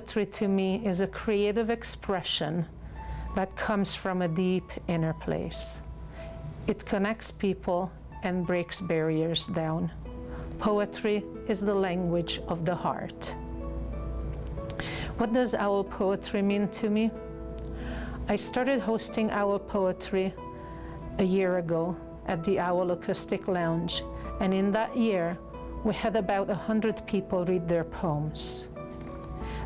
Poetry to me is a creative expression that comes from a deep inner place. It connects people and breaks barriers down. Poetry is the language of the heart. What does owl poetry mean to me? I started hosting owl poetry a year ago at the Owl Acoustic Lounge, and in that year, we had about 100 people read their poems.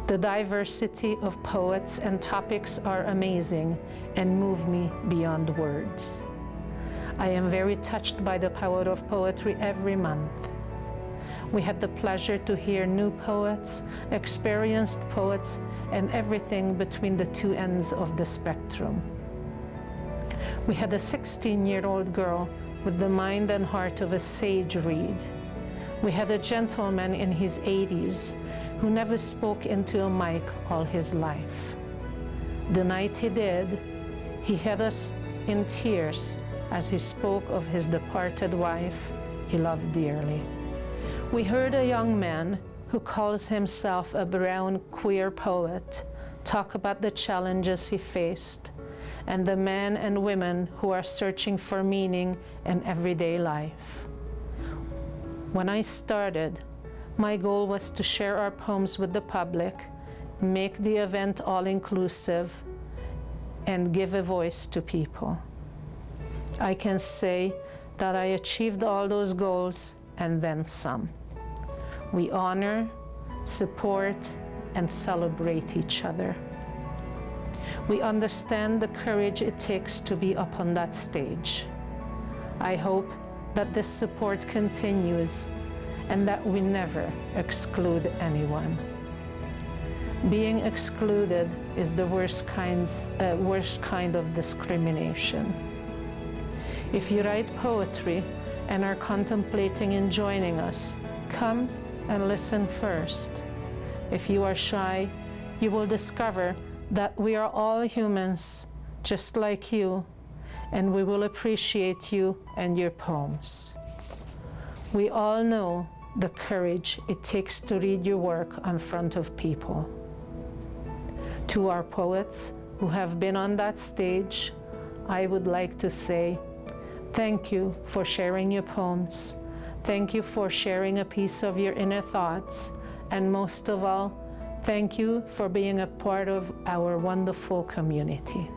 The diversity of poets and topics are amazing and move me beyond words. I am very touched by the power of poetry every month. We had the pleasure to hear new poets, experienced poets, and everything between the two ends of the spectrum. We had a 16-year-old girl with the mind and heart of a sage read. We had a gentleman in his 80s who never spoke into a mic all his life. The night he did, he had us in tears as he spoke of his departed wife he loved dearly. We heard a young man who calls himself a brown queer poet talk about the challenges he faced and the men and women who are searching for meaning in everyday life. When I started, my goal was to share our poems with the public, make the event all-inclusive, and give a voice to people. I can say that I achieved all those goals and then some. We honor, support, and celebrate each other. We understand the courage it takes to be up on that stage. I hope that this support continues and that we never exclude anyone. Being excluded is the worst kind of discrimination. If you write poetry and are contemplating in joining us, come and listen first. If you are shy, you will discover that we are all humans, just like you, and we will appreciate you and your poems. We all know the courage it takes to read your work in front of people. To our poets who have been on that stage, I would like to say, thank you for sharing your poems. Thank you for sharing a piece of your inner thoughts. And most of all, thank you for being a part of our wonderful community.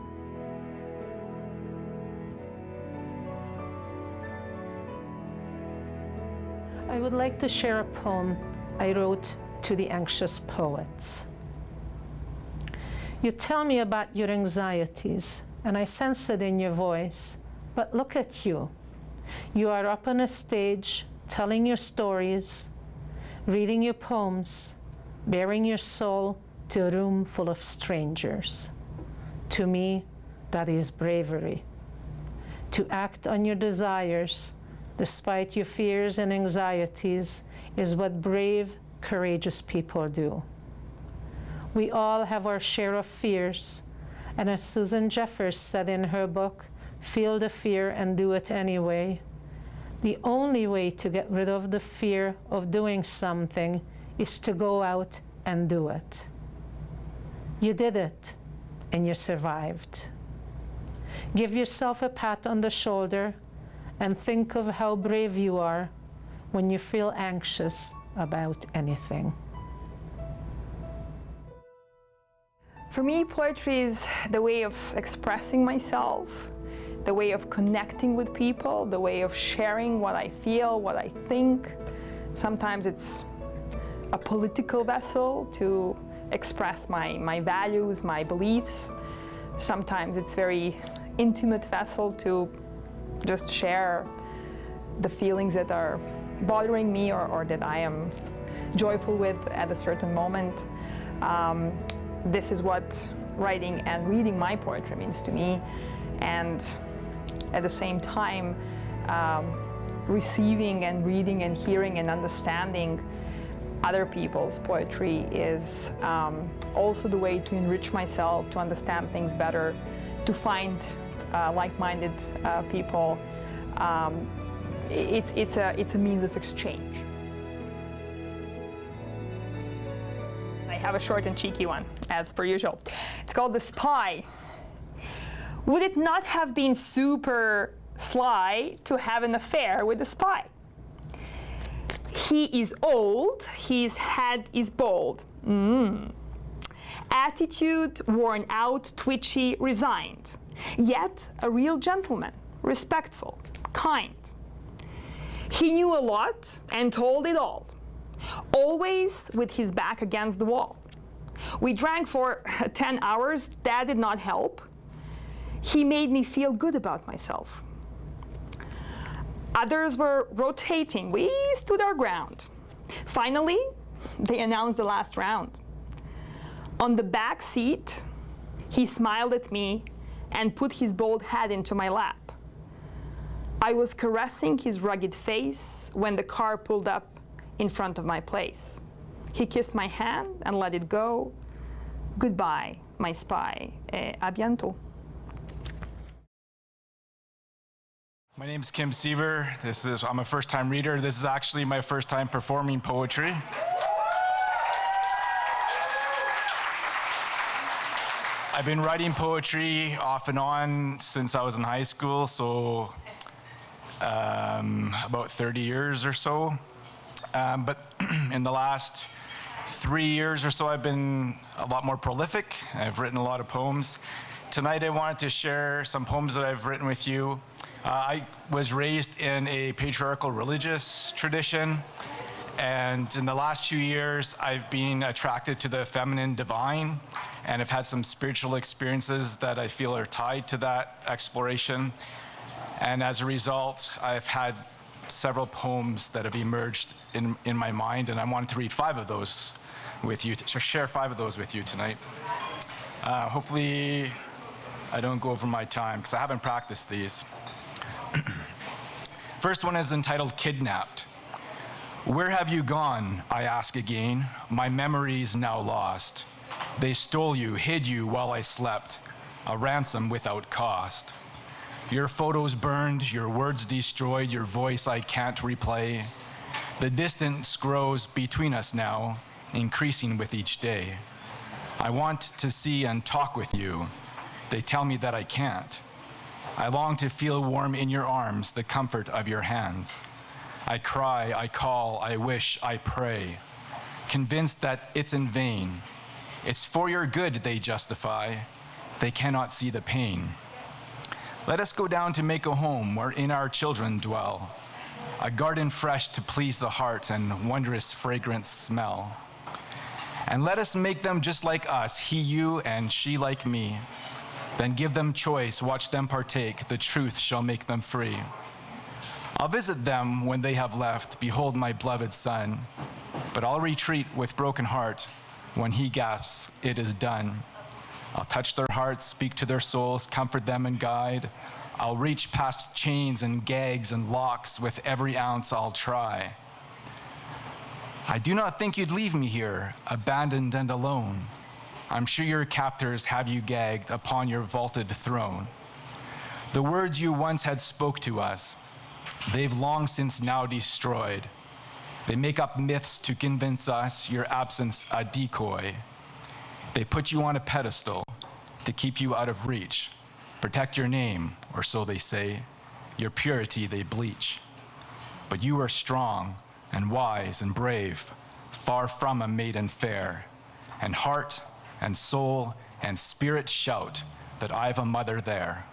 I would like to share a poem I wrote to the anxious poets. You tell me about your anxieties, and I sense it in your voice, but look at you. You are up on a stage, telling your stories, reading your poems, bearing your soul to a room full of strangers. To me, that is bravery. To act on your desires, despite your fears and anxieties, is what brave, courageous people do. We all have our share of fears, and as Susan Jeffers said in her book, Feel the Fear and Do It Anyway, the only way to get rid of the fear of doing something is to go out and do it. You did it, and you survived. Give yourself a pat on the shoulder and think of how brave you are when you feel anxious about anything. For me, poetry is the way of expressing myself, the way of connecting with people, the way of sharing what I feel, what I think. Sometimes it's a political vessel to express my values, my beliefs. Sometimes it's very intimate vessel to just share the feelings that are bothering me or that I am joyful with at a certain moment. This is what writing and reading my poetry means to me. And at the same time, receiving and reading and hearing and understanding other people's poetry is also the way to enrich myself, to understand things better, to find like-minded people. It's a means of exchange. I have a short and cheeky one, as per usual. It's called The Spy. Would it not have been super sly to have an affair with a spy? He is old, his head is bald. Attitude worn out, twitchy, resigned. Yet a real gentleman, respectful, kind. He knew a lot and told it all, always with his back against the wall. We drank for 10 hours, that did not help. He made me feel good about myself. Others were rotating, we stood our ground. Finally, they announced the last round. On the back seat, he smiled at me and put his bald head into my lap. I was caressing his rugged face when the car pulled up in front of my place. He kissed my hand and let it go. Goodbye, my spy. A bientôt. My name's Kim Seaver. I'm a first-time reader. This is actually my first time performing poetry. I've been writing poetry off and on since I was in high school, so about 30 years or so. But in the last 3 years or so, I've been a lot more prolific. I've written a lot of poems. Tonight, I wanted to share some poems that I've written with you. I was raised in a patriarchal religious tradition, and in the last few years, I've been attracted to the feminine divine, and I've had some spiritual experiences that I feel are tied to that exploration. And as a result, I've had several poems that have emerged in my mind, and I wanted to read 5 of those with you, to share 5 of those with you tonight. Hopefully, I don't go over my time, because I haven't practiced these. First one is entitled Kidnapped. Where have you gone, I ask again, my memories now lost. They stole you, hid you while I slept, a ransom without cost. Your photos burned, your words destroyed, your voice I can't replay. The distance grows between us now, increasing with each day. I want to see and talk with you. They tell me that I can't. I long to feel warm in your arms, the comfort of your hands. I cry, I call, I wish, I pray, convinced that it's in vain. It's for your good, they justify. They cannot see the pain. Let us go down to make a home wherein our children dwell, a garden fresh to please the heart and wondrous fragrance smell. And let us make them just like us, he you and she like me. Then give them choice, watch them partake, the truth shall make them free. I'll visit them when they have left, behold my beloved son. But I'll retreat with broken heart when he gasps, it is done. I'll touch their hearts, speak to their souls, comfort them and guide. I'll reach past chains and gags and locks, with every ounce I'll try. I do not think you'd leave me here, abandoned and alone. I'm sure your captors have you gagged upon your vaulted throne. The words you once had spoke to us, they've long since now destroyed. They make up myths to convince us your absence a decoy. They put you on a pedestal to keep you out of reach. Protect your name, or so they say. Your purity they bleach. But you are strong and wise and brave, far from a maiden fair. And heart and soul and spirit shout that I've a mother there.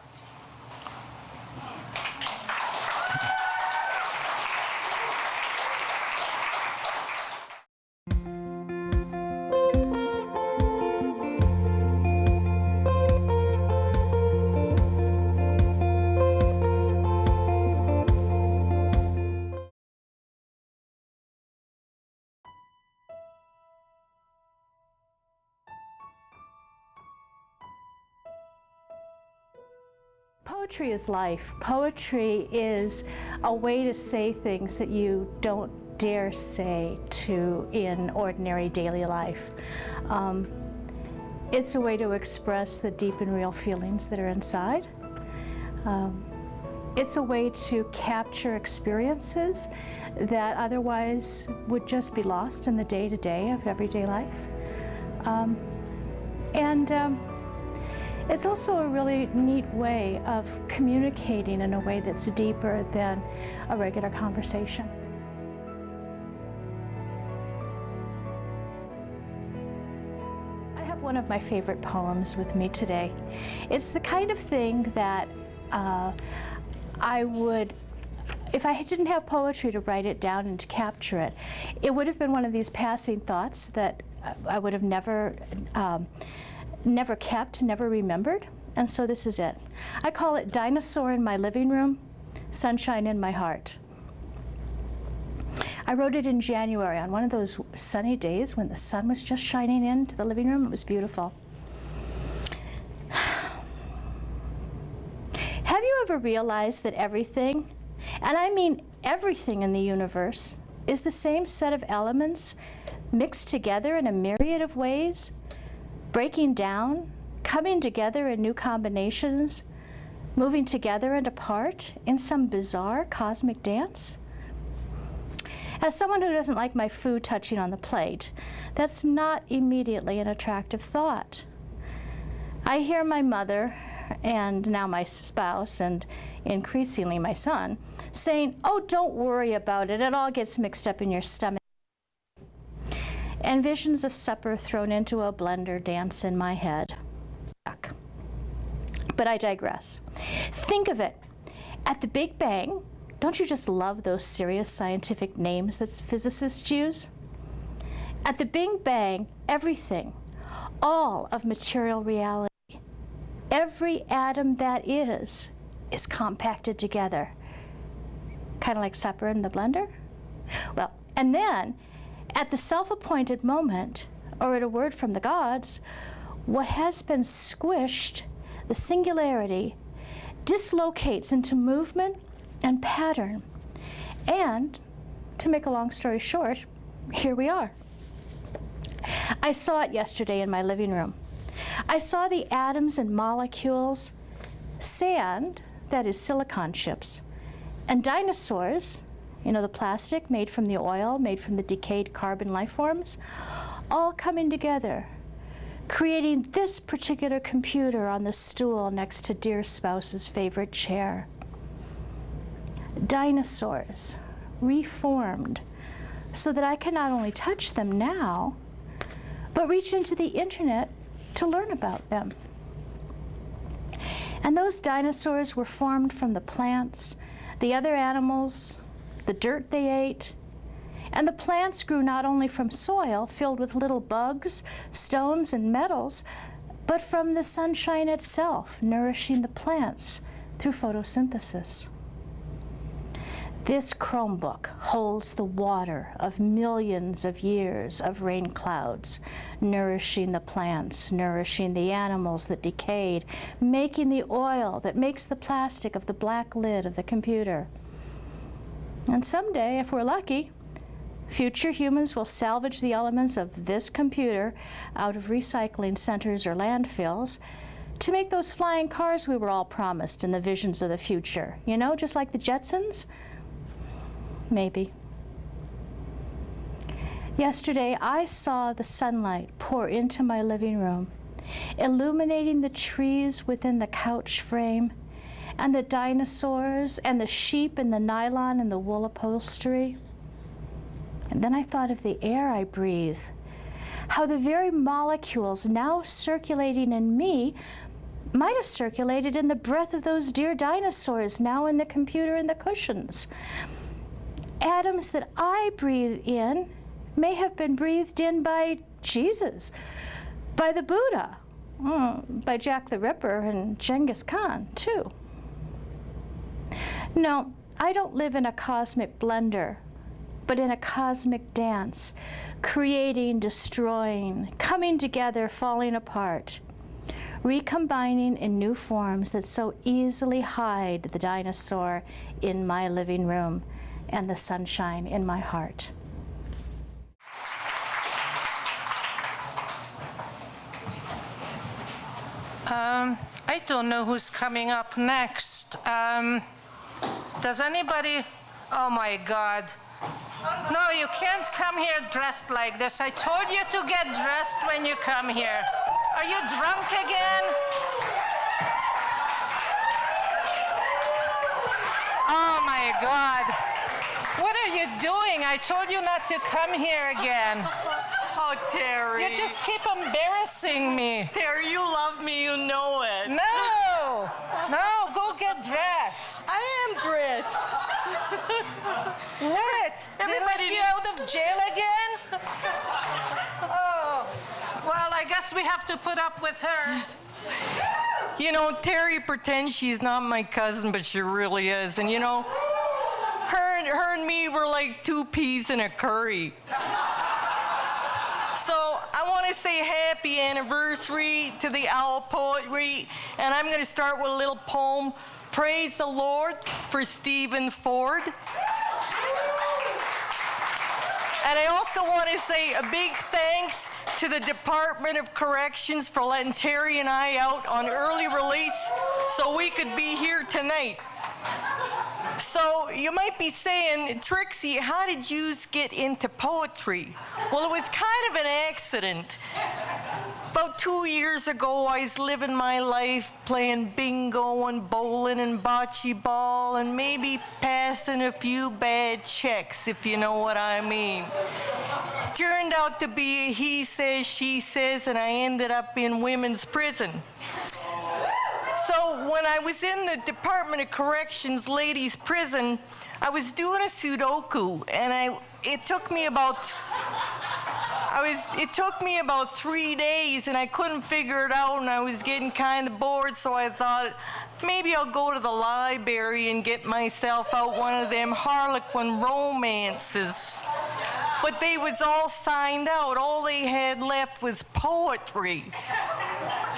Poetry is life. Poetry is a way to say things that you don't dare say in ordinary daily life. It's a way to express the deep and real feelings that are inside. It's a way to capture experiences that otherwise would just be lost in the day-to-day of everyday life. It's also a really neat way of communicating in a way that's deeper than a regular conversation. I have one of my favorite poems with me today. It's the kind of thing that I would, if I didn't have poetry to write it down and to capture it, it would have been one of these passing thoughts that I would have never kept, never remembered, and so this is it. I call it Dinosaur in My Living Room, Sunshine in My Heart. I wrote it in January on one of those sunny days when the sun was just shining into the living room. It was beautiful. Have you ever realized that everything, and I mean everything in the universe, is the same set of elements mixed together in a myriad of ways? Breaking down, coming together in new combinations, moving together and apart in some bizarre cosmic dance? As someone who doesn't like my food touching on the plate, that's not immediately an attractive thought. I hear my mother, and now my spouse, and increasingly my son, saying, "Oh, don't worry about it, it all gets mixed up in your stomach." And visions of supper thrown into a blender dance in my head. Yuck. But I digress. Think of it. At the Big Bang, don't you just love those serious scientific names that physicists use? At the Big Bang, everything, all of material reality, every atom that is compacted together. Kind of like supper in the blender? Well, and then, at the self-appointed moment, or at a word from the gods, what has been squished, the singularity, dislocates into movement and pattern. And, to make a long story short, here we are. I saw it yesterday in my living room. I saw the atoms and molecules, sand, that is silicon chips, and dinosaurs, you know, the plastic made from the oil, made from the decayed carbon life forms, all coming together, creating this particular computer on the stool next to dear spouse's favorite chair. Dinosaurs, reformed, so that I can not only touch them now, but reach into the internet to learn about them. And those dinosaurs were formed from the plants, the other animals, the dirt they ate, and the plants grew not only from soil filled with little bugs, stones, and metals, but from the sunshine itself, nourishing the plants through photosynthesis. This Chromebook holds the water of millions of years of rain clouds, nourishing the plants, nourishing the animals that decayed, making the oil that makes the plastic of the black lid of the computer. And someday, if we're lucky, future humans will salvage the elements of this computer out of recycling centers or landfills to make those flying cars we were all promised in the visions of the future. You know, just like the Jetsons? Maybe. Yesterday, I saw the sunlight pour into my living room, illuminating the trees within the couch frame, and the dinosaurs, and the sheep in the nylon and the wool upholstery. And then I thought of the air I breathe, how the very molecules now circulating in me might have circulated in the breath of those dear dinosaurs now in the computer and the cushions. Atoms that I breathe in may have been breathed in by Jesus, by the Buddha, by Jack the Ripper and Genghis Khan, too. No, I don't live in a cosmic blender, but in a cosmic dance, creating, destroying, coming together, falling apart, recombining in new forms that so easily hide the dinosaur in my living room and the sunshine in my heart. I don't know who's coming up next. Does anybody? Oh my God. No, you can't come here dressed like this. I told you to get dressed when you come here. Are you drunk again? Oh my God. What are you doing? I told you not to come here again. Oh, Teri. You just keep embarrassing me. Teri, you love me, you know it. No, go get dressed. I am dressed. What? They let you out of jail again? Oh, well, I guess we have to put up with her. You know, Teri pretends she's not my cousin, but she really is. And you know, her and me were like two peas in a curry. So I want to say happy anniversary to the Owl Poetry, and I'm going to start with a little poem. Praise the Lord for Stephen Ford. And I also want to say a big thanks to the Department of Corrections for letting Teri and I out on early release so we could be here tonight. So you might be saying, Trixie, how did you get into poetry? Well, it was kind of an accident. About 2 years ago, I was living my life playing bingo and bowling and bocce ball and maybe passing a few bad checks, if you know what I mean. Turned out to be a he says, she says, and I ended up in women's prison. So when I was in the Department of Corrections ladies' prison, I was doing a Sudoku, and it took me about 3 days, and I couldn't figure it out, and I was getting kind of bored, so I thought, maybe I'll go to the library and get myself out one of them Harlequin romances. But they was all signed out. All they had left was poetry.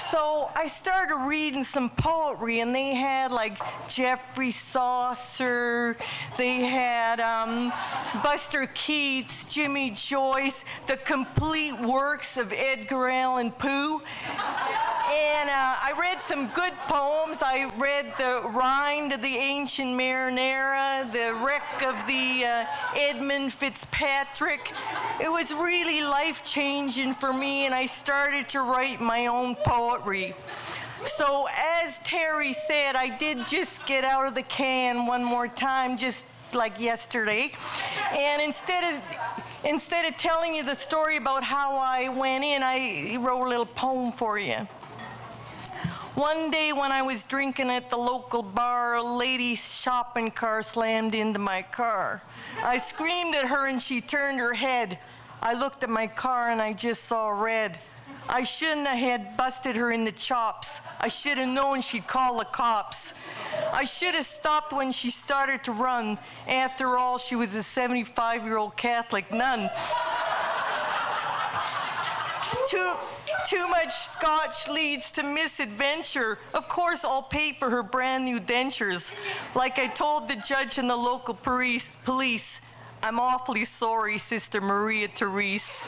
So I started reading some poetry, and they had like Geoffrey Chaucer, they had Buster Keats, Jimmy Joyce, the complete works of Edgar Allan Poe. And I read some good poems. I read the Rind of the Ancient Marinera, the Wreck of the Edmund Fitzpatrick. It was really life-changing for me, and I started to write my own poetry. So as Teri said, I did just get out of the can one more time, just like yesterday. And instead of telling you the story about how I went in, I wrote a little poem for you. One day when I was drinking at the local bar, a lady's shopping cart slammed into my car. I screamed at her and she turned her head. I looked at my car and I just saw red. I shouldn't have had busted her in the chops. I should have known she'd call the cops. I should have stopped when she started to run. After all, she was a 75-year-old Catholic nun. Too much scotch leads to misadventure. Of course, I'll pay for her brand new dentures. Like I told the judge and the local police, I'm awfully sorry, Sister Maria Therese.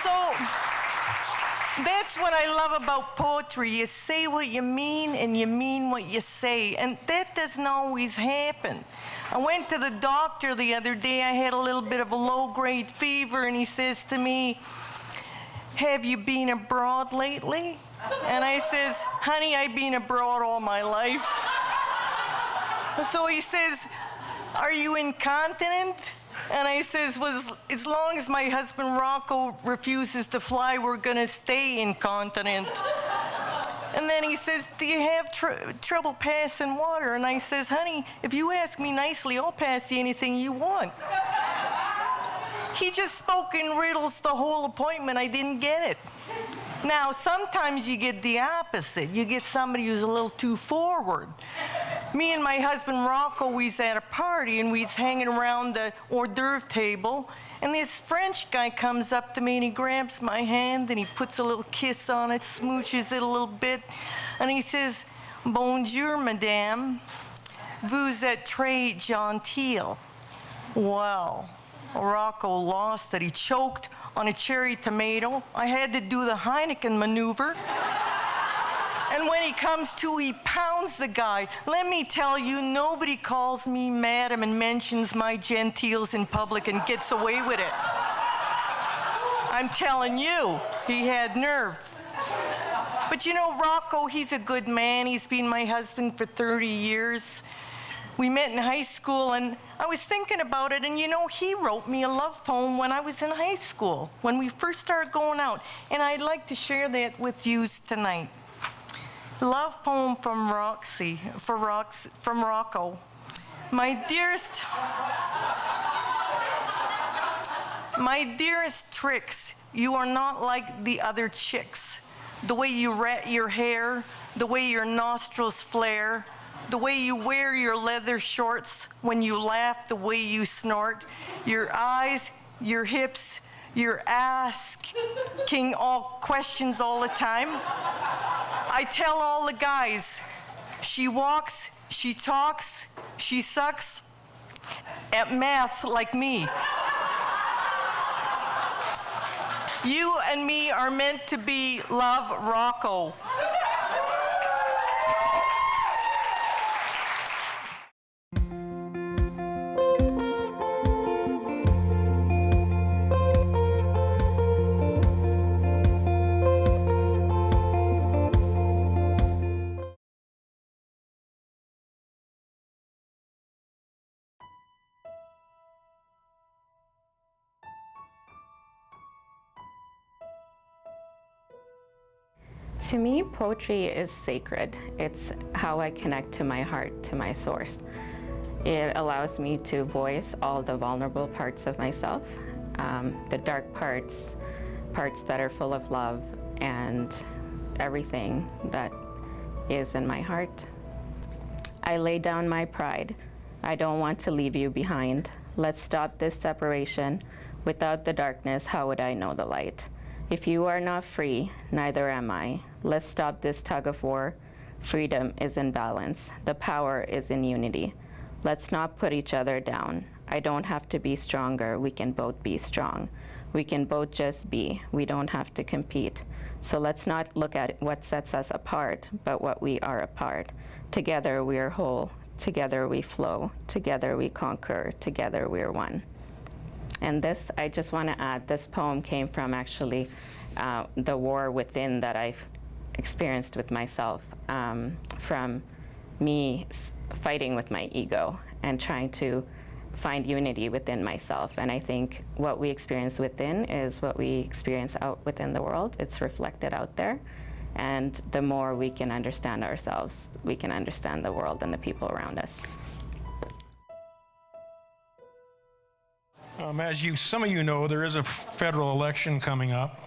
So, that's what I love about poetry. You say what you mean, and you mean what you say. And that doesn't always happen. I went to the doctor the other day. I had a little bit of a low-grade fever, and he says to me, have you been abroad lately? And I says, honey, I've been abroad all my life. So he says, are you incontinent? And I says, well, as long as my husband Rocco refuses to fly, we're gonna stay incontinent. And then he says, do you have trouble passing water? And I says, honey, if you ask me nicely, I'll pass you anything you want. He just spoke in riddles the whole appointment. I didn't get it. Now, sometimes you get the opposite. You get somebody who's a little too forward. Me and my husband Rocco, we was at a party, and we was hanging around the hors d'oeuvre table, and this French guy comes up to me, and he grabs my hand, and he puts a little kiss on it, smooches it a little bit, and he says, bonjour, madame. Vous êtes très gentille. Well, Rocco lost it. He choked on a cherry tomato. I had to do the Heineken maneuver. And when he comes to, he pounds the guy. Let me tell you, nobody calls me madam and mentions my genteels in public and gets away with it. I'm telling you, he had nerve. But you know, Rocco, he's a good man. He's been my husband for 30 years. We met in high school, and I was thinking about it, and you know, he wrote me a love poem when I was in high school, when we first started going out, and I'd like to share that with you tonight. Love poem from Rocco. My dearest Trix, you are not like the other chicks. The way you rat your hair, the way your nostrils flare, the way you wear your leather shorts, when you laugh, the way you snort, your eyes, your hips, your asking all questions all the time. I tell all the guys, she walks, she talks, she sucks at math like me. You and me are meant to be, love, Rocco. To me, poetry is sacred. It's how I connect to my heart, to my source. It allows me to voice all the vulnerable parts of myself, the dark parts that are full of love, and everything that is in my heart. I lay down my pride. I don't want to leave you behind. Let's stop this separation. Without the darkness, how would I know the light? If you are not free, neither am I. Let's stop this tug of war. Freedom is in balance. The power is in unity. Let's not put each other down. I don't have to be stronger. We can both be strong. We can both just be. We don't have to compete. So let's not look at what sets us apart, but what we are apart. Together we are whole. Together we flow. Together we conquer. Together we are one. And this, I just want to add, this poem came from actually the war within that I've experienced with myself, from me fighting with my ego and trying to find unity within myself. And I think what we experience within is what we experience out within the world. It's reflected out there. And the more we can understand ourselves, we can understand the world and the people around us. As some of you know, there is a federal election coming up.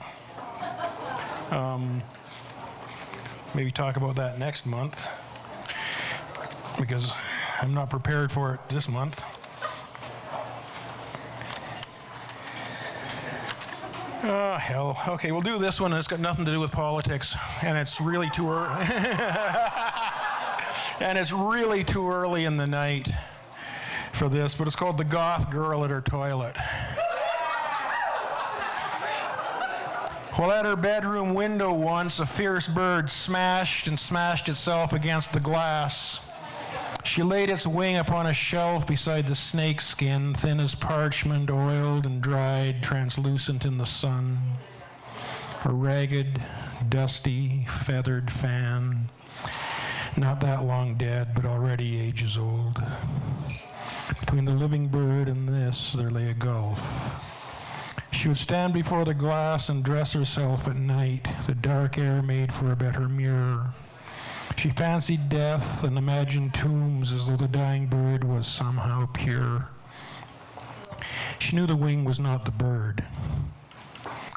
Maybe talk about that next month, because I'm not prepared for it this month. Oh, hell. Okay, we'll do this one. It's got nothing to do with politics, and it's really too early. And it's really too early in the night for this, but it's called The Goth Girl at Her Toilet. Well, at her bedroom window once, a fierce bird smashed itself against the glass. She laid its wing upon a shelf beside the snake skin, thin as parchment, oiled and dried, translucent in the sun. A ragged, dusty, feathered fan, not that long dead, but already ages old. Between the living bird and this, there lay a gulf. She would stand before the glass and dress herself at night. The dark air made for a better mirror. She fancied death and imagined tombs as though the dying bird was somehow pure. She knew the wing was not the bird.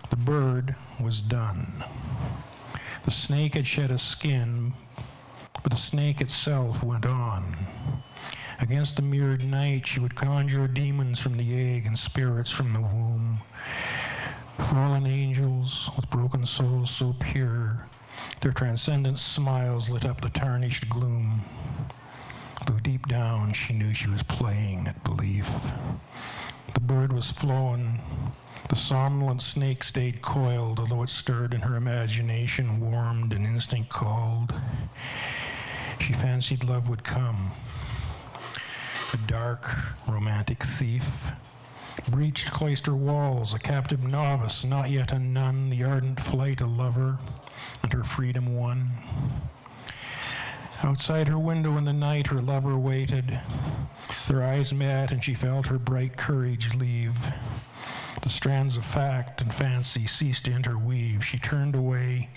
The bird was done. The snake had shed a skin, but the snake itself went on. Against the mirrored night, she would conjure demons from the egg and spirits from the womb. Fallen angels with broken souls so pure, their transcendent smiles lit up the tarnished gloom. Though deep down she knew she was playing at belief. The bird was flown. The somnolent snake stayed coiled, although it stirred in her imagination, warmed, and instinct called. She fancied love would come. A dark, romantic thief breached cloister walls, a captive novice, not yet a nun, the ardent flight a lover, and her freedom won. Outside her window in the night, her lover waited. Their eyes met, and she felt her bright courage leave. The strands of fact and fancy ceased to interweave. She turned away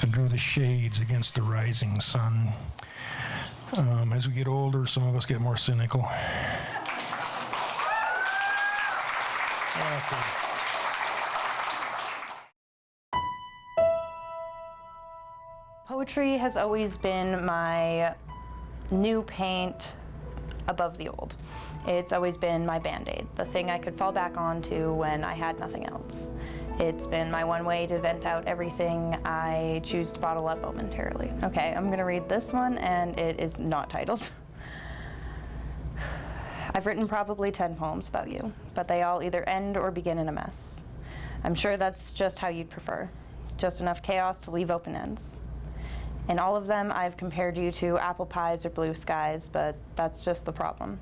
and drew the shades against the rising sun. As we get older, some of us get more cynical. Poetry has always been my new paint above the old. It's always been my Band-Aid, the thing I could fall back onto when I had nothing else. It's been my one way to vent out everything I choose to bottle up momentarily. Okay, I'm gonna read this one, and it is not titled. I've written probably 10 poems about you, but they all either end or begin in a mess. I'm sure that's just how you'd prefer. Just enough chaos to leave open ends. In all of them, I've compared you to apple pies or blue skies, but that's just the problem.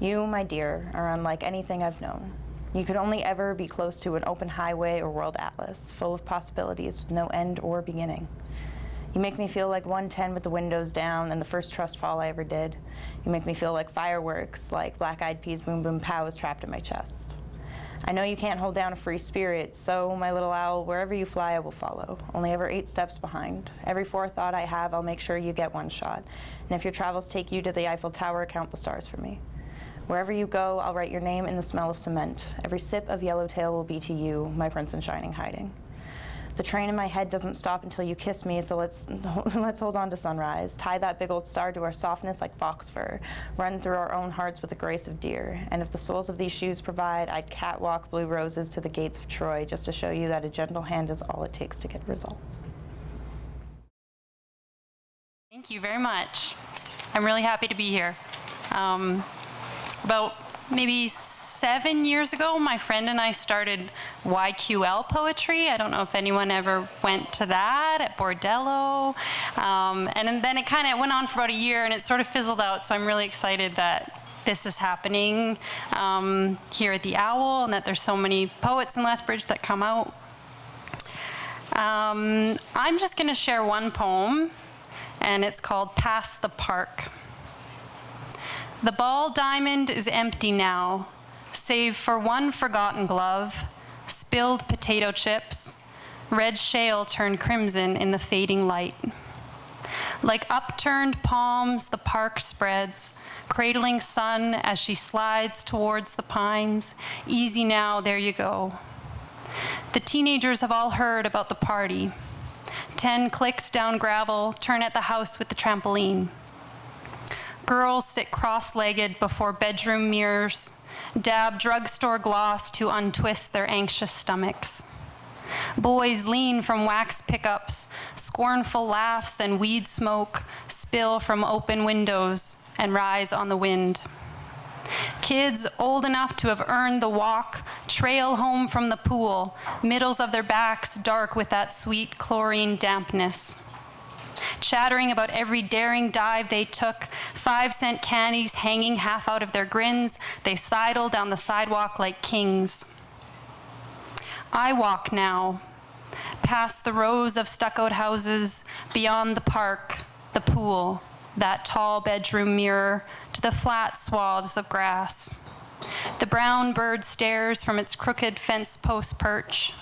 You, my dear, are unlike anything I've known. You could only ever be close to an open highway or world atlas, full of possibilities with no end or beginning. You make me feel like 110 with the windows down and the first trust fall I ever did. You make me feel like fireworks, like Black-Eyed Peas' Boom Boom Pow is trapped in my chest. I know you can't hold down a free spirit, so, my little owl, wherever you fly, I will follow, only ever 8 steps behind. Every forethought I have, I'll make sure you get one shot. And if your travels take you to the Eiffel Tower, count the stars for me. Wherever you go, I'll write your name in the smell of cement. Every sip of yellowtail will be to you, my prince in shining hiding. The train in my head doesn't stop until you kiss me, so let's hold on to sunrise. Tie that big old star to our softness like fox fur. Run through our own hearts with the grace of deer. And if the soles of these shoes provide, I'd catwalk blue roses to the gates of Troy just to show you that a gentle hand is all it takes to get results. Thank you very much. I'm really happy to be here. About maybe 7 years ago, my friend and I started YQL Poetry. I don't know if anyone ever went to that at Bordello. And then it kind of went on for about a year and it sort of fizzled out. So I'm really excited that this is happening here at the Owl and that there's so many poets in Lethbridge that come out. I'm just going to share one poem, and it's called Past the Park. The ball diamond is empty now, save for one forgotten glove, spilled potato chips, red shale turned crimson in the fading light. Like upturned palms, the park spreads, cradling sun as she slides towards the pines. Easy now, there you go. The teenagers have all heard about the party. 10 clicks down gravel, turn at the house with the trampoline. Girls sit cross-legged before bedroom mirrors, dab drugstore gloss to untwist their anxious stomachs. Boys lean from wax pickups, scornful laughs and weed smoke spill from open windows and rise on the wind. Kids old enough to have earned the walk trail home from the pool, middles of their backs dark with that sweet chlorine dampness. Chattering about every daring dive they took, 5-cent candies hanging half out of their grins, they sidle down the sidewalk like kings. I walk now, past the rows of stuccoed houses, beyond the park, the pool, that tall bedroom mirror, to the flat swaths of grass. The brown bird stares from its crooked fence post perch.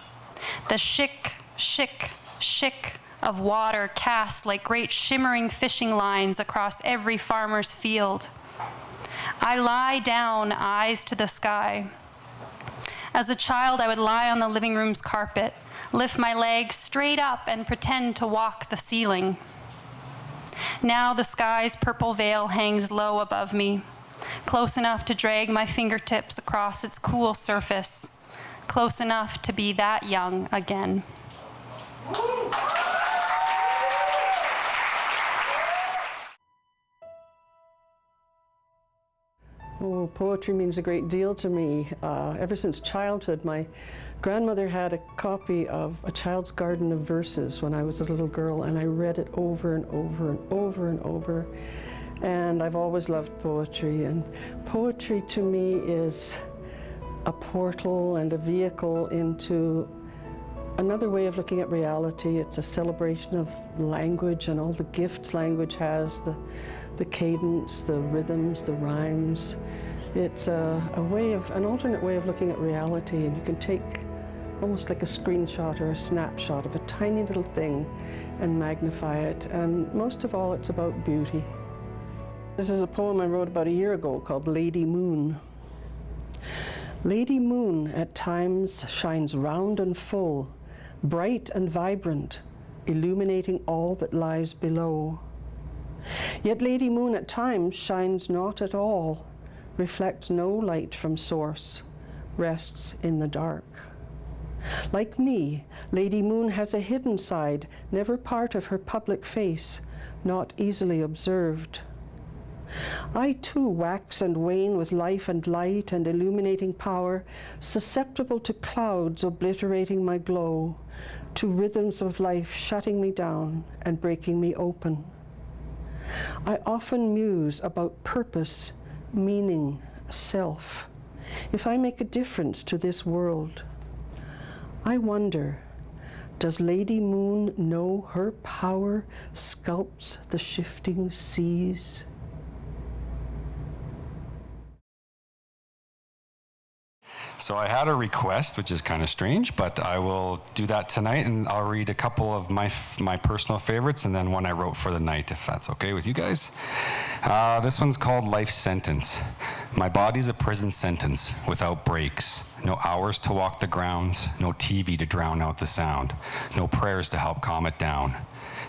The shick, shick, shick of water casts like great shimmering fishing lines across every farmer's field. I lie down, eyes to the sky. As a child, I would lie on the living room's carpet, lift my legs straight up and pretend to walk the ceiling. Now the sky's purple veil hangs low above me, close enough to drag my fingertips across its cool surface, close enough to be that young again. Oh, poetry means a great deal to me. Ever since childhood, my grandmother had a copy of A Child's Garden of Verses when I was a little girl, and I read it over and over and over and over. And I've always loved poetry, and poetry to me is a portal and a vehicle into another way of looking at reality. It's a celebration of language and all the gifts language has, the cadence, the rhythms, the rhymes. It's an alternate way of looking at reality, and you can take almost like a screenshot or a snapshot of a tiny little thing and magnify it. And most of all, it's about beauty. This is a poem I wrote about a year ago called Lady Moon. Lady Moon at times shines round and full, bright and vibrant, illuminating all that lies below. Yet Lady Moon at times shines not at all, reflects no light from source, rests in the dark. Like me, Lady Moon has a hidden side, never part of her public face, not easily observed. I too wax and wane with life and light and illuminating power, susceptible to clouds obliterating my glow, to rhythms of life shutting me down and breaking me open. I often muse about purpose, meaning, self. If I make a difference to this world, I wonder, does Lady Moon know her power sculpts the shifting seas? So I had a request, which is kind of strange, but I will do that tonight, and I'll read a couple of my personal favorites and then one I wrote for the night, if that's okay with you guys. This one's called Life Sentence. My body's a prison sentence without breaks. No hours to walk the grounds, no TV to drown out the sound, no prayers to help calm it down.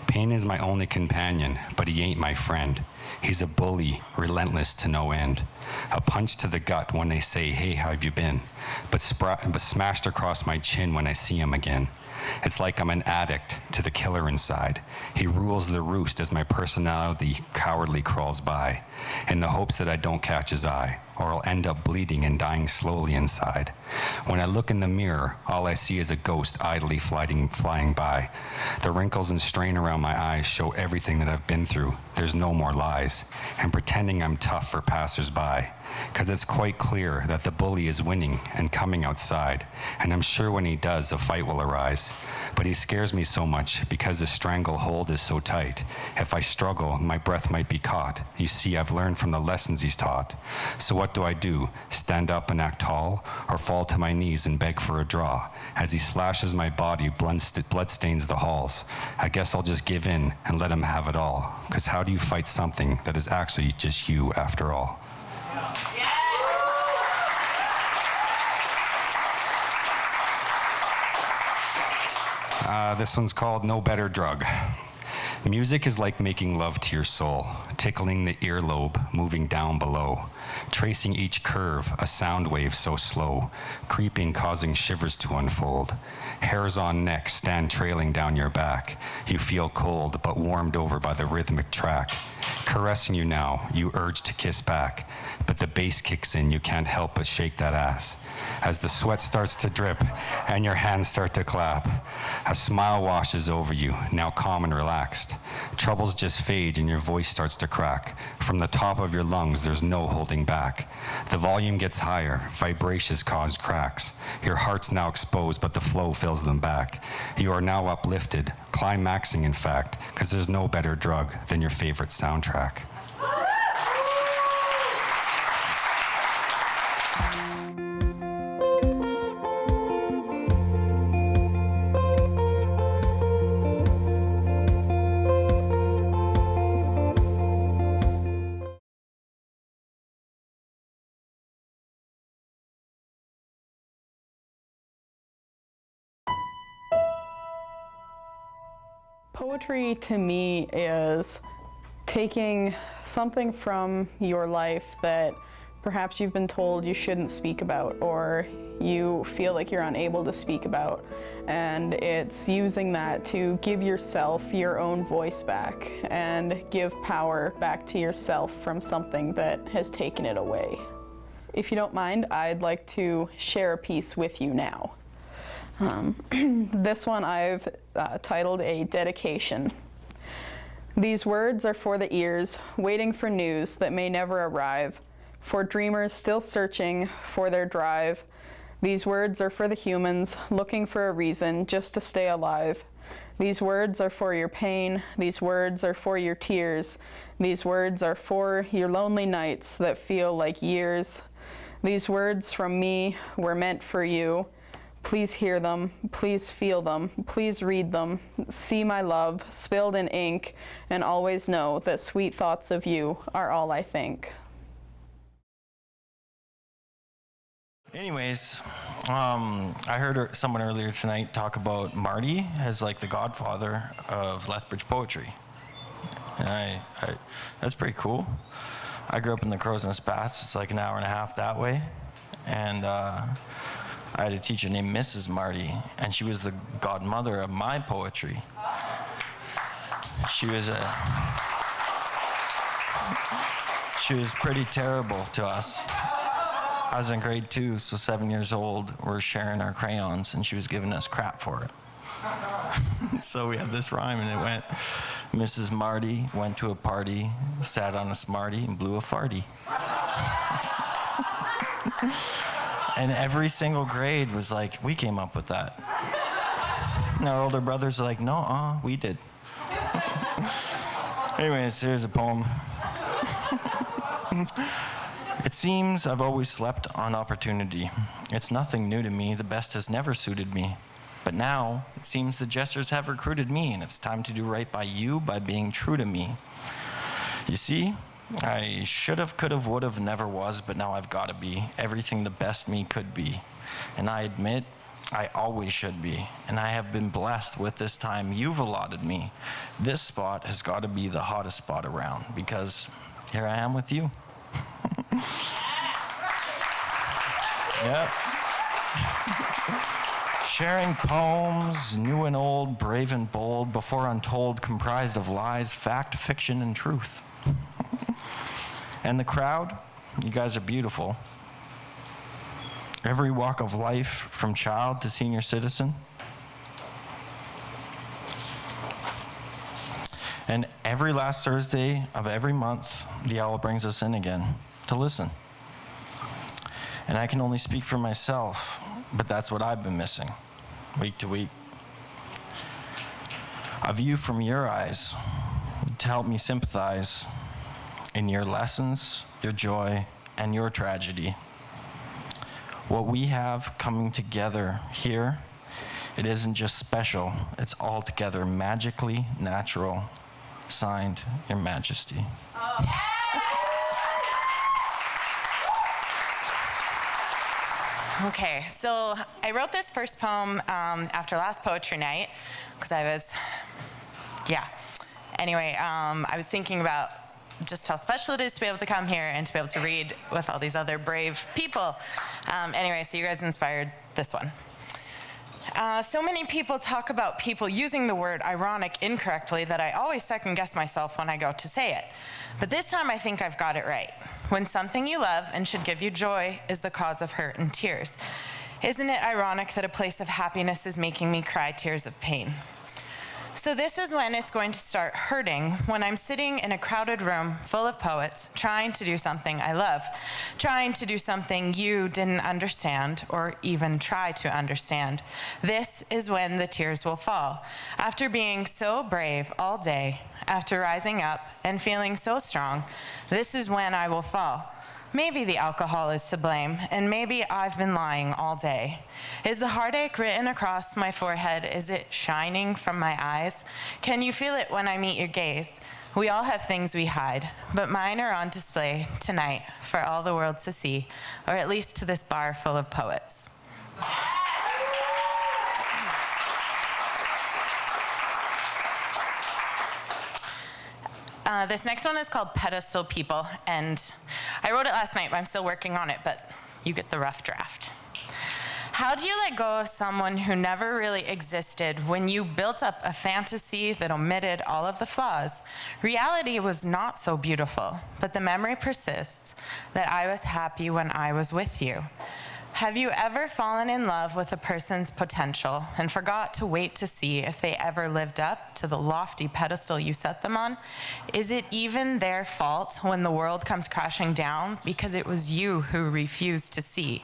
Pain is my only companion, but he ain't my friend. He's a bully, relentless to no end. A punch to the gut when they say, hey, how have you been? But smashed across my chin when I see him again. It's like I'm an addict to the killer inside. He rules the roost as my personality cowardly crawls by, in the hopes that I don't catch his eye, or I'll end up bleeding and dying slowly inside. When I look in the mirror, all I see is a ghost idly flying by. The wrinkles and strain around my eyes show everything that I've been through. There's no more lies, and pretending I'm tough for passers-by. 'Cause it's quite clear that the bully is winning and coming outside, and I'm sure when he does, a fight will arise. But he scares me so much because his stranglehold is so tight. If I struggle, my breath might be caught. You see, I've learned from the lessons he's taught. So what do? Stand up and act tall, or fall to my knees and beg for a draw? As he slashes my body, blood stains the halls. I guess I'll just give in and let him have it all. 'Cause how do you fight something that is actually just you after all? This one's called No Better Drug. Music is like making love to your soul, tickling the earlobe, moving down below, tracing each curve, a sound wave so slow, creeping, causing shivers to unfold. Hairs on neck stand trailing down your back. You feel cold, but warmed over by the rhythmic track. Caressing you now, you urge to kiss back, but the bass kicks in, you can't help but shake that ass. As the sweat starts to drip and your hands start to clap, a smile washes over you, now calm and relaxed. Troubles just fade and your voice starts to crack. From the top of your lungs, there's no holding back. The volume gets higher, vibrations cause cracks. Your heart's now exposed, but the flow fills them back. You are now uplifted, climaxing in fact, because there's no better drug than your favorite soundtrack. Poetry to me is taking something from your life that perhaps you've been told you shouldn't speak about, or you feel like you're unable to speak about, and it's using that to give yourself your own voice back and give power back to yourself from something that has taken it away. if you don't mind, I'd like to share a piece with you now. This one I've titled A Dedication. These words are for the ears, waiting for news that may never arrive, for dreamers still searching for their drive. These words are for the humans looking for a reason just to stay alive. These words are for your pain. These words are for your tears. These words are for your lonely nights that feel like years. These words from me were meant for you. Please hear them, please feel them, please read them. See my love spilled in ink, and always know that sweet thoughts of you are all I think. Anyways, I heard someone earlier tonight talk about Marty as like the godfather of Lethbridge poetry. And that's pretty cool. I grew up in the Crows and Spats. It's like an hour and a half that way. And I had a teacher named Mrs. Marty, and she was the godmother of my poetry. She was pretty terrible to us. I was in grade 2, so 7 years old. We're sharing our crayons, and she was giving us crap for it. So we had this rhyme, and it went, Mrs. Marty went to a party, sat on a Smarty, and blew a farty. And every single grade was like, we came up with that. And our older brothers are like, no, we did. Anyways, here's a poem. It seems I've always slept on opportunity. It's nothing new to me. The best has never suited me. But now, it seems the jesters have recruited me, and it's time to do right by you by being true to me. You see, I should have, could have, would have, never was, but now I've got to be everything the best me could be. And I admit, I always should be. And I have been blessed with this time you've allotted me. This spot has got to be the hottest spot around, because here I am with you. Yep. Sharing poems, new and old, brave and bold, before untold, comprised of lies, fact, fiction, and truth. And the crowd, you guys are beautiful. Every walk of life, from child to senior citizen. And every last Thursday of every month, the Owl brings us in again to listen. And I can only speak for myself, but that's what I've been missing, week to week. A view from your eyes to help me sympathize in your lessons, your joy, and your tragedy. What we have coming together here, it isn't just special, it's altogether magically natural. Signed, Your Majesty. Oh. Okay, so I wrote this first poem after last poetry night because I was, Anyway, I was thinking about just how special it is to be able to come here and to be able to read with all these other brave people. Anyway, so you guys inspired this one. So many people talk about people using the word ironic incorrectly that I always second guess myself when I go to say it. But this time I think I've got it right. When something you love and should give you joy is the cause of hurt and tears. Isn't it ironic that a place of happiness is making me cry tears of pain? So this is when it's going to start hurting, when I'm sitting in a crowded room full of poets, trying to do something I love, trying to do something you didn't understand or even try to understand. This is when the tears will fall. After being so brave all day, after rising up and feeling so strong, this is when I will fall. Maybe the alcohol is to blame, and maybe I've been lying all day. Is the heartache written across my forehead? Is it shining from my eyes? Can you feel it when I meet your gaze? We all have things we hide, but mine are on display tonight for all the world to see, or at least to this bar full of poets. This next one is called Pedestal People, and I wrote it last night, but I'm still working on it, but you get the rough draft. How do you let go of someone who never really existed when you built up a fantasy that omitted all of the flaws? Reality was not so beautiful, but the memory persists that I was happy when I was with you. Have you ever fallen in love with a person's potential and forgot to wait to see if they ever lived up to the lofty pedestal you set them on? Is it even their fault when the world comes crashing down because it was you who refused to see?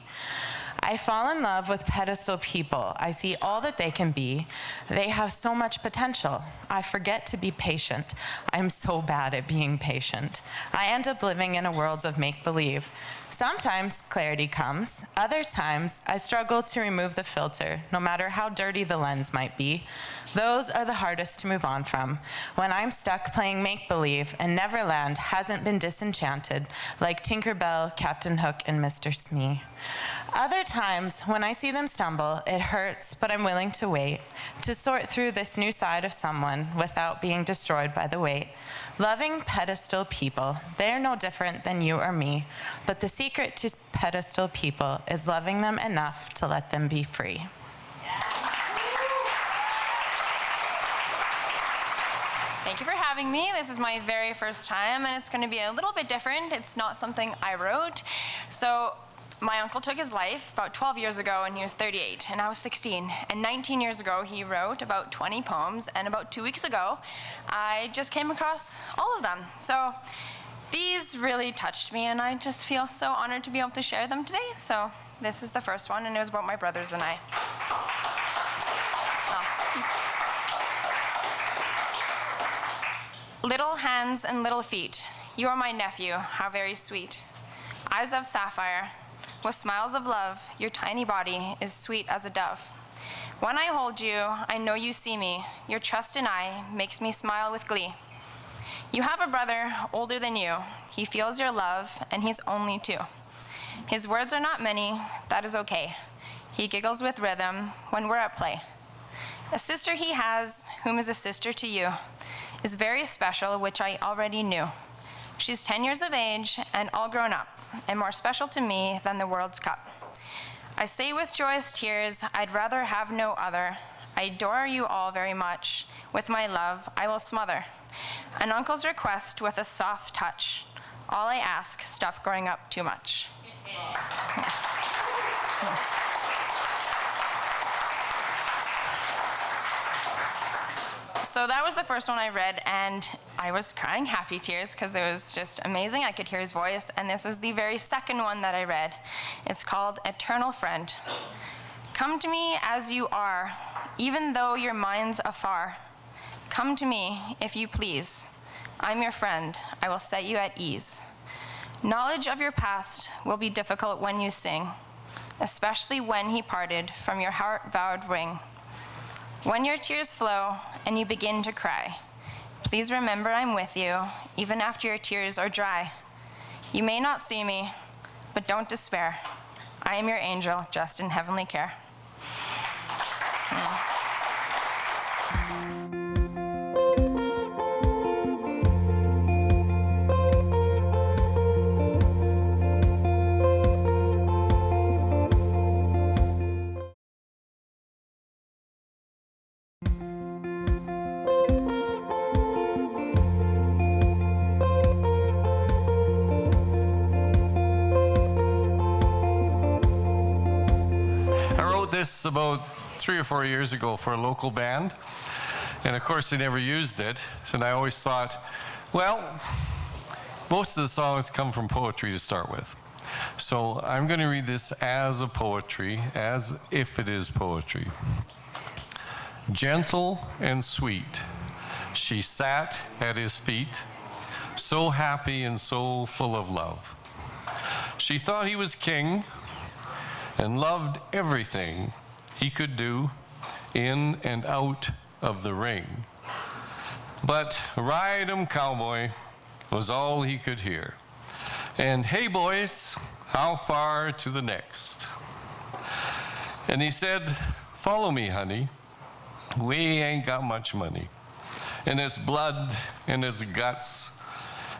I fall in love with pedestal people. I see all that they can be. They have so much potential. I forget to be patient. I'm so bad at being patient. I end up living in a world of make-believe. Sometimes clarity comes. Other times, I struggle to remove the filter, no matter how dirty the lens might be. Those are the hardest to move on from. When I'm stuck playing make-believe and Neverland hasn't been disenchanted, like Tinkerbell, Captain Hook, and Mr. Smee. Other times, when I see them stumble, it hurts, but I'm willing to wait, to sort through this new side of someone without being destroyed by the weight. Loving pedestal people, they're no different than you or me, but the secret to pedestal people is loving them enough to let them be free. Thank you for having me. This is my very first time, and it's going to be a little bit different. It's not something I wrote. So my uncle took his life about 12 years ago, and he was 38, and I was 16. And 19 years ago, he wrote about 20 poems, and about 2 weeks ago, I just came across all of them. So these really touched me, and I just feel so honored to be able to share them today. So this is the first one, and it was about my brothers and I. Little hands and little feet, you are my nephew, how very sweet. Eyes of sapphire, with smiles of love, your tiny body is sweet as a dove. When I hold you, I know you see me. Your trust in eye makes me smile with glee. You have a brother older than you. He feels your love, and he's only 2. His words are not many, that is okay. He giggles with rhythm when we're at play. A sister he has, whom is a sister to you, is very special, which I already knew. She's 10 years of age and all grown up, and more special to me than the world's cup. I say with joyous tears, I'd rather have no other. I adore you all very much. With my love, I will smother an uncle's request with a soft touch. All I ask, stop growing up too much. So that was the first one I read, and I was crying happy tears because it was just amazing. I could hear his voice, and this was the very second one that I read. It's called Eternal Friend. Come to me as you are, even though your mind's afar. Come to me, if you please. I'm your friend. I will set you at ease. Knowledge of your past will be difficult when you sing, especially when he parted from your heart-vowed ring. When your tears flow and you begin to cry, please remember I'm with you, even after your tears are dry. You may not see me, but don't despair. I am your angel, dressed in heavenly care. This about 3 or 4 years ago for a local band, and of course they never used it, and I always thought, well, most of the songs come from poetry to start with, so I'm going to read this as a poetry, as if it is poetry. Gentle and sweet, she sat at his feet, so happy and so full of love. She thought he was king and loved everything he could do in and out of the ring. But ride 'em cowboy was all he could hear. And hey boys, how far to the next? And he said, follow me, honey. We ain't got much money. And it's blood and it's guts,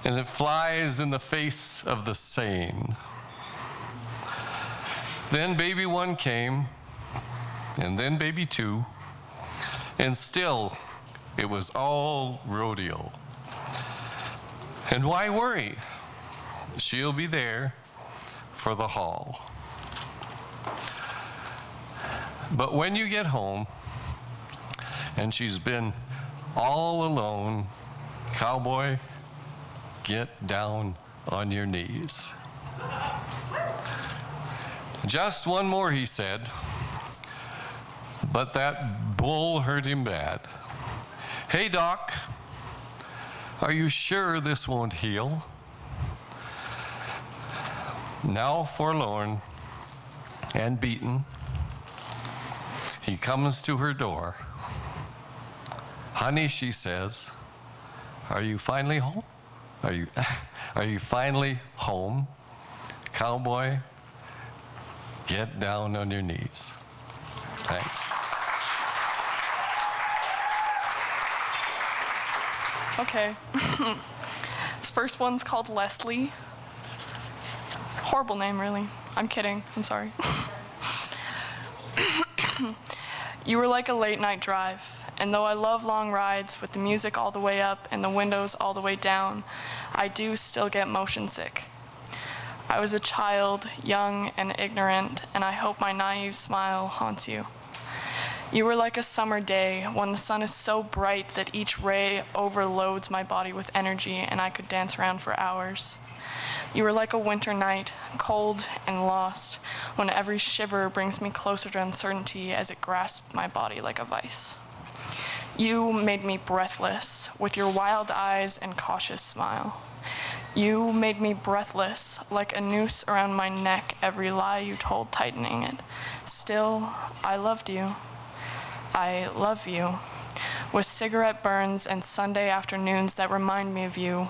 and it flies in the face of the sane. Then baby one came, and then baby 2, and still it was all rodeo. And why worry? She'll be there for the haul. But when you get home and she's been all alone, cowboy, get down on your knees. Just one more, he said, but that bull hurt him bad. Hey, Doc, are you sure this won't heal? Now forlorn and beaten, he comes to her door. Honey, she says, are you finally home? Are you finally home? Cowboy, get down on your knees. Thanks. Okay. This first one's called Leslie. Horrible name, really. I'm kidding. I'm sorry. You were like a late night drive, and though I love long rides with the music all the way up and the windows all the way down, I do still get motion sick. I was a child, young and ignorant, and I hope my naive smile haunts you. You were like a summer day when the sun is so bright that each ray overloads my body with energy and I could dance around for hours. You were like a winter night, cold and lost, when every shiver brings me closer to uncertainty as it grasps my body like a vice. You made me breathless with your wild eyes and cautious smile. You made me breathless, like a noose around my neck, every lie you told tightening it. Still, I loved you. I love you. With cigarette burns and Sunday afternoons that remind me of you,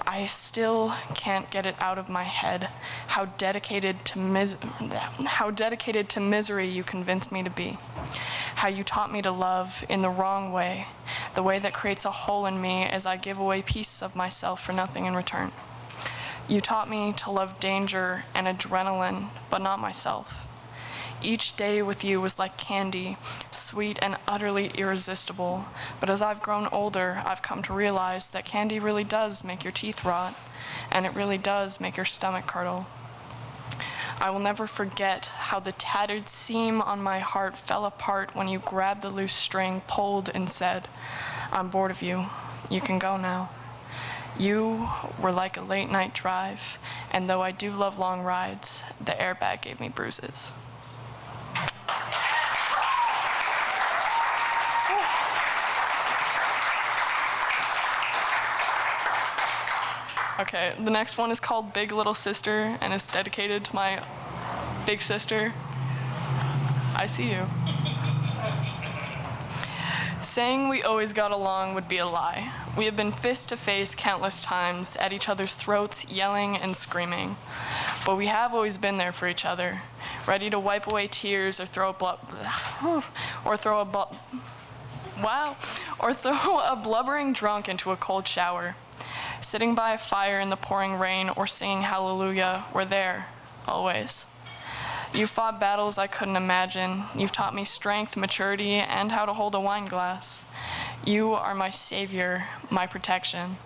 I still can't get it out of my head how dedicated to misery you convinced me to be. How you taught me to love in the wrong way, the way that creates a hole in me as I give away pieces of myself for nothing in return. You taught me to love danger and adrenaline, but not myself. Each day with you was like candy, sweet and utterly irresistible. But as I've grown older, I've come to realize that candy really does make your teeth rot, and it really does make your stomach curdle. I will never forget how the tattered seam on my heart fell apart when you grabbed the loose string, pulled, and said, "I'm bored of you. You can go now." You were like a late night drive, and though I do love long rides, the airbag gave me bruises. Okay, the next one is called Big Little Sister, and it's dedicated to my big sister. I see you. Saying we always got along would be a lie. We have been fist to face countless times, at each other's throats, yelling and screaming. But we have always been there for each other, ready to wipe away tears or throw a blubbering drunk into a cold shower. Sitting by a fire in the pouring rain or singing hallelujah, we're there, always. You've fought battles I couldn't imagine. You've taught me strength, maturity, and how to hold a wine glass. You are my savior, my protection.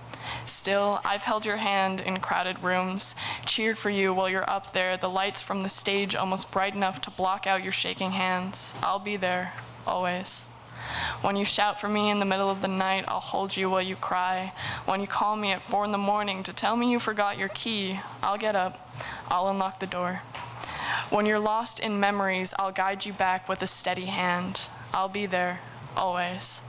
Still, I've held your hand in crowded rooms, cheered for you while you're up there, the lights from the stage almost bright enough to block out your shaking hands. I'll be there, always. When you shout for me in the middle of the night, I'll hold you while you cry. When you call me at 4 a.m. to tell me you forgot your key, I'll get up. I'll unlock the door. When you're lost in memories, I'll guide you back with a steady hand. I'll be there, always.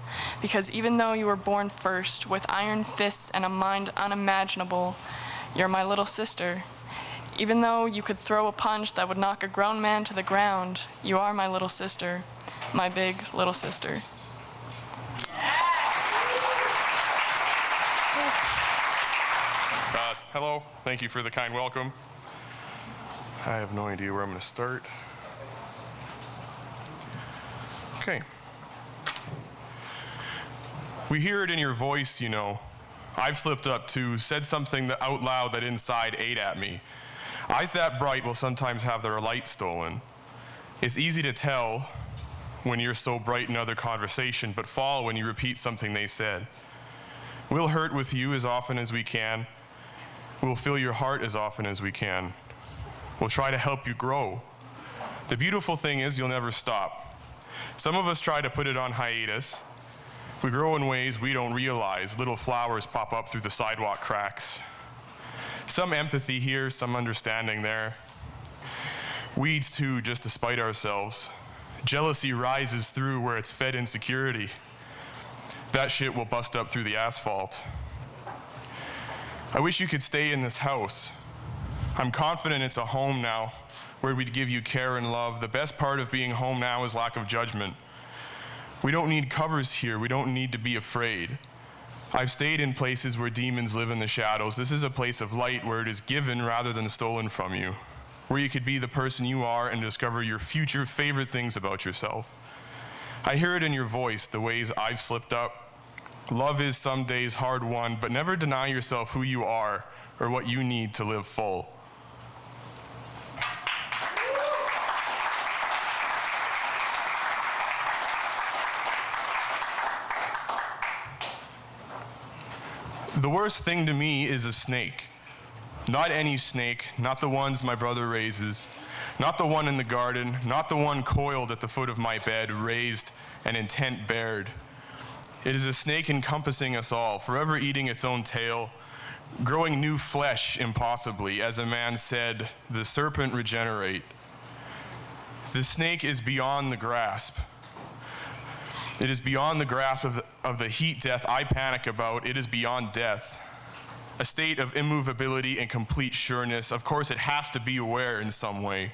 Because even though you were born first, with iron fists and a mind unimaginable, you're my little sister. Even though you could throw a punch that would knock a grown man to the ground, you are my little sister. My big little sister. Hello, thank you for the kind welcome. I have no idea where I'm going to start. Okay. We hear it in your voice, you know. I've slipped up too, said something that out loud that inside ate at me. Eyes that bright will sometimes have their light stolen. It's easy to tell when you're so bright in other conversation, but fall when you repeat something they said. We'll hurt with you as often as we can. We'll fill your heart as often as we can. We'll try to help you grow. The beautiful thing is you'll never stop. Some of us try to put it on hiatus. We grow in ways we don't realize. Little flowers pop up through the sidewalk cracks. Some empathy here, some understanding there. Weeds too, just to spite ourselves. Jealousy rises through where it's fed insecurity. That shit will bust up through the asphalt. I wish you could stay in this house. I'm confident it's a home now, where we'd give you care and love. The best part of being home now is lack of judgment. We don't need covers here. We don't need to be afraid. I've stayed in places where demons live in the shadows. This is a place of light where it is given rather than stolen from you, where you could be the person you are and discover your future favorite things about yourself. I hear it in your voice, the ways I've slipped up. Love is some days hard won, but never deny yourself who you are or what you need to live full. The worst thing to me is a snake. Not any snake, not the ones my brother raises, not the one in the garden, not the one coiled at the foot of my bed, raised and intent bared. It is a snake encompassing us all, forever eating its own tail, growing new flesh impossibly. As a man said, the serpent regenerate. The snake is beyond the grasp. It is beyond the grasp of the heat death I panic about. It is beyond death. A state of immovability and complete sureness. Of course, it has to be aware in some way.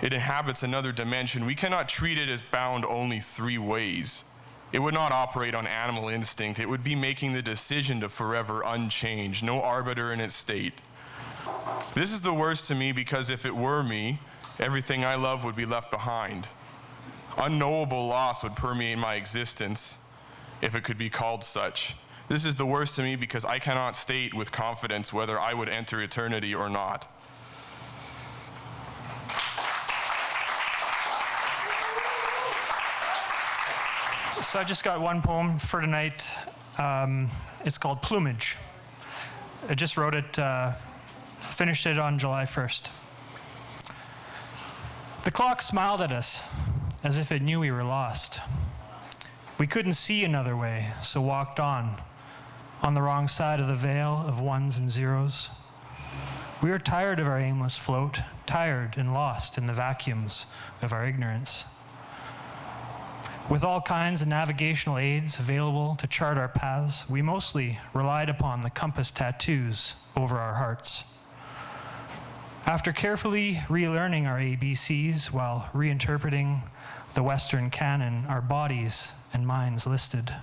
It inhabits another dimension. We cannot treat it as bound only three ways. It would not operate on animal instinct. It would be making the decision to forever unchanged, no arbiter in its state. This is the worst to me because if it were me, everything I love would be left behind. Unknowable loss would permeate my existence, if it could be called such. This is the worst to me because I cannot state with confidence whether I would enter eternity or not. So I just got one poem for tonight. It's called Plumage. I just wrote it, finished it on July 1st. The clock smiled at us as if it knew we were lost. We couldn't see another way, so walked on the wrong side of the veil of ones and zeros. We were tired of our aimless float, tired and lost in the vacuums of our ignorance. With all kinds of navigational aids available to chart our paths, we mostly relied upon the compass tattoos over our hearts. After carefully relearning our ABCs while reinterpreting the Western canon, our bodies and minds listed.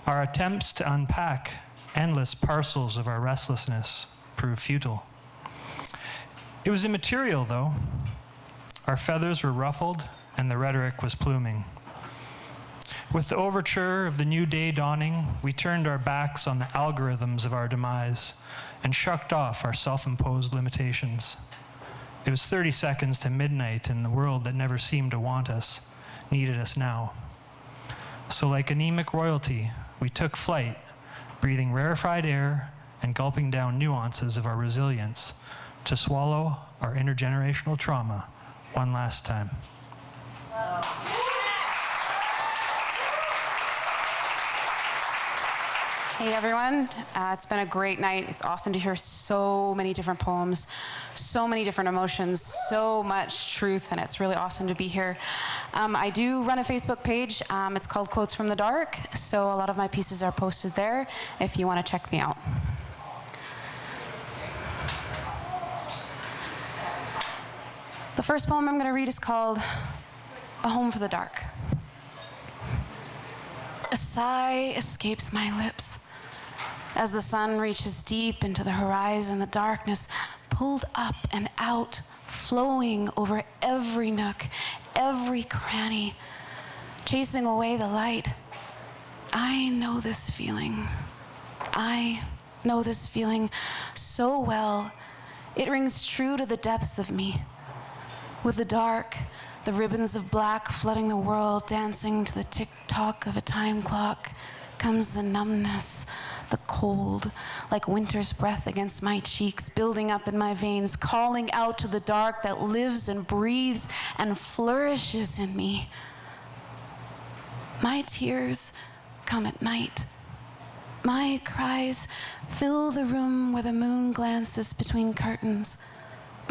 Our attempts to unpack endless parcels of our restlessness proved futile. It was immaterial, though. Our feathers were ruffled and the rhetoric was pluming. With the overture of the new day dawning, we turned our backs on the algorithms of our demise and shucked off our self-imposed limitations. It was 30 seconds to midnight, and the world that never seemed to want us needed us now. So like anemic royalty, we took flight, breathing rarefied air and gulping down nuances of our resilience to swallow our intergenerational trauma one last time. Hey everyone, it's been a great night. It's awesome to hear so many different poems, so many different emotions, so much truth, and it's really awesome to be here. I do run a Facebook page. It's called Quotes from the Dark, so a lot of my pieces are posted there if you want to check me out. The first poem I'm going to read is called A Home for the Dark. A sigh escapes my lips as the sun reaches deep into the horizon, the darkness pulled up and out, flowing over every nook, every cranny, chasing away the light. I know this feeling. I know this feeling so well. It rings true to the depths of me. With the dark the ribbons of black flooding the world, dancing to the tick-tock of a time clock, comes the numbness, the cold, like winter's breath against my cheeks, building up in my veins, calling out to the dark that lives and breathes and flourishes in me. My tears come at night. My cries fill the room where the moon glances between curtains.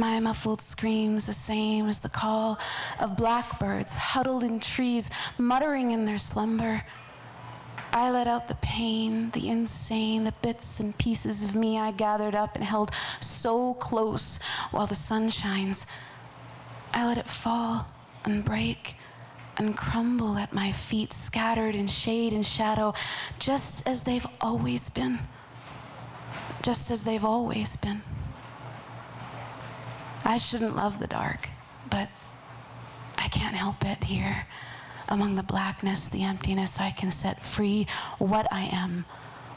My muffled screams the same as the call of blackbirds huddled in trees, muttering in their slumber. I let out the pain, the insane, the bits and pieces of me I gathered up and held so close while the sun shines. I let it fall and break and crumble at my feet, scattered in shade and shadow, just as they've always been. Just as they've always been. I shouldn't love the dark, but I can't help it here. Among the blackness, the emptiness, I can set free what I am,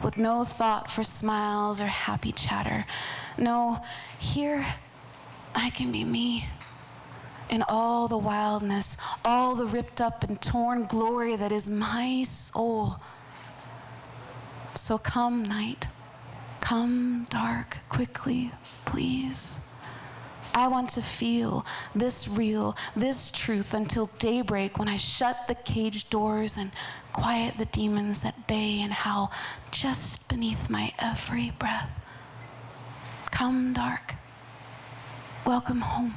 with no thought for smiles or happy chatter. No, here I can be me, in all the wildness, all the ripped up and torn glory that is my soul. So come, night, come, dark, quickly, please. I want to feel this real, this truth until daybreak, when I shut the cage doors and quiet the demons that bay and howl just beneath my every breath. Come, dark. Welcome home.